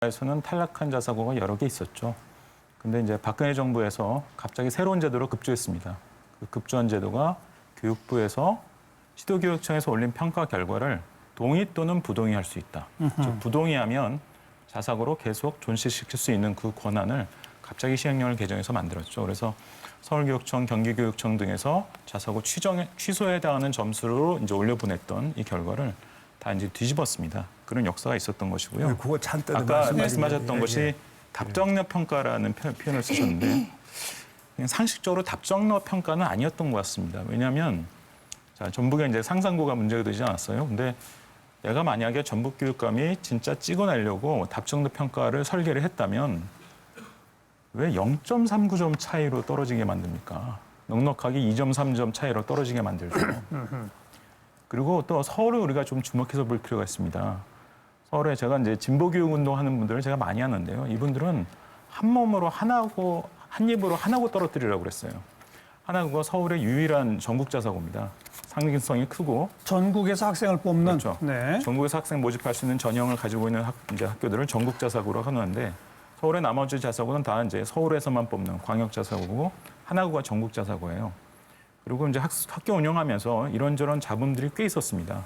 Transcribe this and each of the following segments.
에서는 탈락한 자사고가 여러 개 있었죠. 근데 이제 박근혜 정부에서 갑자기 새로운 제도로 급조했습니다. 그 급조한 제도가 교육부에서 시도교육청에서 올린 평가 결과를 동의 또는 부동의 할 수 있다. 즉 부동의하면 자사고로 계속 존치시킬 수 있는 그 권한을 갑자기 시행령을 개정해서 만들었죠. 그래서 서울교육청, 경기교육청 등에서 자사고 취소에 해당하는 점수로 이제 올려보냈던 이 결과를 다 이제 뒤집었습니다. 그런 역사가 있었던 것이고요. 그거 잔뜩 아까 말씀하셨던 것이 답정너 평가라는 표현을 쓰셨는데 그냥 상식적으로 답정너 평가는 아니었던 것 같습니다. 왜냐하면 자, 전북에 이제 상상고가 문제가 되지 않았어요. 근데 내가 만약에 전북 교육감이 진짜 찍어내려고 답정너 평가를 설계를 했다면 왜 0.39점 차이로 떨어지게 만듭니까? 넉넉하게 2.3점 차이로 떨어지게 만들죠. 그리고 또 서울을 우리가 좀 주목해서 볼 필요가 있습니다. 서울에 제가 이제 진보교육 운동하는 분들을 제가 많이 하는데요. 이분들은 한 몸으로 하나고 한 입으로 하나고 떨어뜨리라고 그랬어요. 하나고가 서울의 유일한 전국 자사고입니다. 상징성이 크고 전국에서 학생을 뽑는 그렇죠. 네. 전국에서 학생 모집할 수 있는 전형을 가지고 있는 이제 학교들을 전국 자사고로 하는데 서울의 나머지 자사고는 다 이제 서울에서만 뽑는 광역 자사고고 하나고가 전국 자사고예요. 그리고 이제 학교 운영하면서 이런저런 잡음들이 꽤 있었습니다.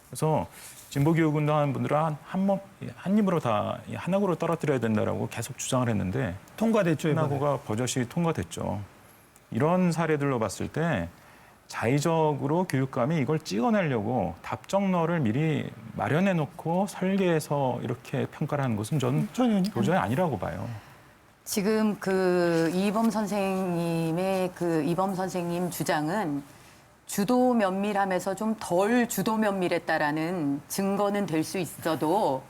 그래서 진보교육 운동하는 분들은 한 입으로 다 하나고로 떨어뜨려야 된다라고 계속 주장을 했는데 통과됐죠. 하나고가 버젓이 통과됐죠. 이런 사례들로 봤을 때 자의적으로 교육감이 이걸 찍어내려고 답정너를 미리 마련해 놓고 설계해서 이렇게 평가를 하는 것은 저는 도저히 아니라고 봐요. 지금 그 이범 선생님 주장은 주도 면밀하면서 좀 덜 주도 면밀했다라는 증거는 될 수 있어도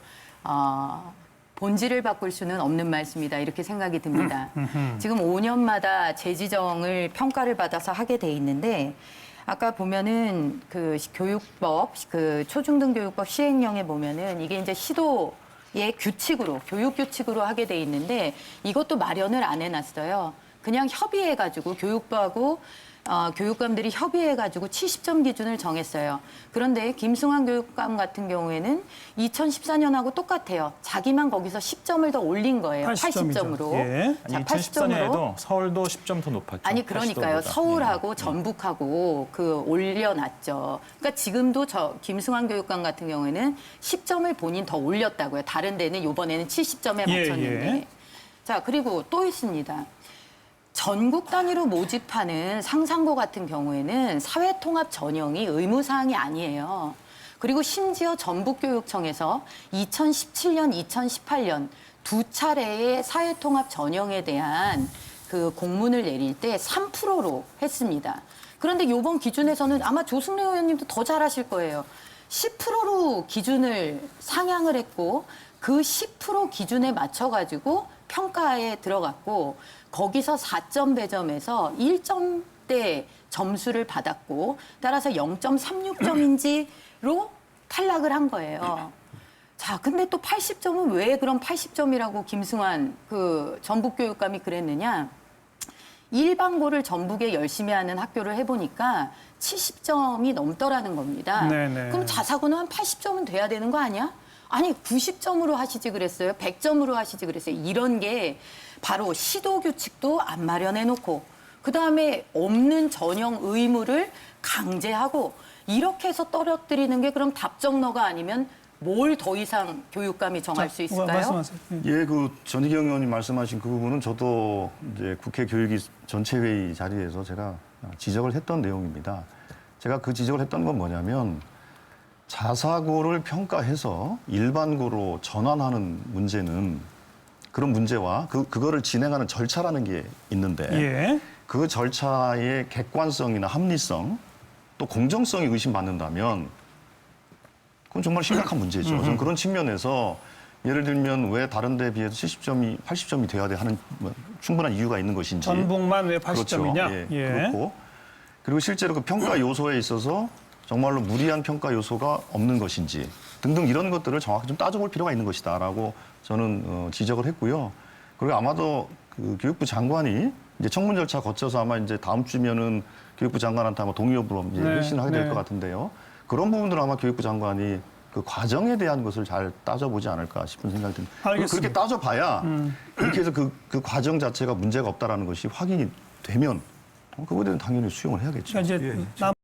본질을 바꿀 수는 없는 말씀이다 이렇게 생각이 듭니다. 지금 5년마다 재지정을 평가를 받아서 하게 돼 있는데 아까 보면은 그 교육법 그 초중등교육법 시행령에 보면은 이게 이제 시도의 규칙으로 교육 규칙으로 하게 돼 있는데 이것도 마련을 안 해놨어요. 그냥 협의해가지고 교육부하고 교육감들이 협의해가지고 70점 기준을 정했어요. 그런데 김승환 교육감 같은 경우에는 2014년하고 똑같아요. 자기만 거기서 10점을 더 올린 거예요. 80점으로. 예. 자, 2014년에도 서울도 10점 더 높았죠. 아니 그러니까요. 80점보다. 서울하고 전북하고 그 올려놨죠. 그러니까 지금도 저 김승환 교육감 같은 경우에는 10점을 본인 더 올렸다고요. 다른 데는 이번에는 70점에 맞췄는데. 예. 자 그리고 또 있습니다. 전국 단위로 모집하는 상상고 같은 경우에는 사회통합 전형이 의무사항이 아니에요. 그리고 심지어 전북교육청에서 2017년, 2018년 두 차례의 사회통합 전형에 대한 그 공문을 내릴 때 3%로 했습니다. 그런데 이번 기준에서는 아마 조승래 의원님도 더 잘하실 거예요. 10%로 기준을 상향을 했고 그 10% 기준에 맞춰가지고 평가에 들어갔고 거기서 4점 배점에서 1점대 점수를 받았고 따라서 0.36점인지로 탈락을 한 거예요. 자, 근데 또 80점은 왜 그럼 80점이라고 김승환 그 전북교육감이 그랬느냐? 일반고를 전북에 열심히 하는 학교를 해보니까 70점이 넘더라는 겁니다. 네네. 그럼 자사고는 한 80점은 돼야 되는 거 아니야? 아니 90점으로 하시지 그랬어요. 100점으로 하시지 그랬어요. 이런 게 바로 시도 규칙도 안 마련해 놓고 그다음에 없는 전형 의무를 강제하고 이렇게 해서 떨어뜨리는 게 그럼 답정너가 아니면 뭘 더 이상 교육감이 정할 수 있을까요? 말씀하세요. 예, 그 전희경 의원님 말씀하신 그 부분은 저도 이제 국회 교육위 전체 회의 자리에서 제가 지적을 했던 내용입니다. 제가 그 지적을 했던 건 뭐냐면 자사고를 평가해서 일반고로 전환하는 문제는 그런 문제와 그거를 진행하는 절차라는 게 있는데 예. 그 절차의 객관성이나 합리성 또 공정성이 의심받는다면 그건 정말 심각한 문제죠. 저는 그런 측면에서 예를 들면 왜 다른 데에 비해서 70점이 80점이 돼야 돼 하는 충분한 이유가 있는 것인지. 전북만 왜 80점이냐? 그렇죠. 예, 그렇고 그리고 실제로 그 평가 요소에 있어서 정말로 무리한 평가 요소가 없는 것인지 등등 이런 것들을 정확히 좀 따져볼 필요가 있는 것이다라고 저는 지적을 했고요. 그리고 아마도 그 교육부 장관이 이제 청문 절차 거쳐서 아마 이제 다음 주면은 교육부 장관한테 아마 동의 여부로 이제 회신을 하게 될 것 같은데요. 그런 부분들은 아마 교육부 장관이 그 과정에 대한 것을 잘 따져보지 않을까 싶은 생각이 듭니다. 알겠습니다. 그렇게 따져봐야 그렇게 해서 그 과정 자체가 문제가 없다라는 것이 확인이 되면 그거에 대해서 당연히 수용을 해야겠죠. 그러니까 이제 남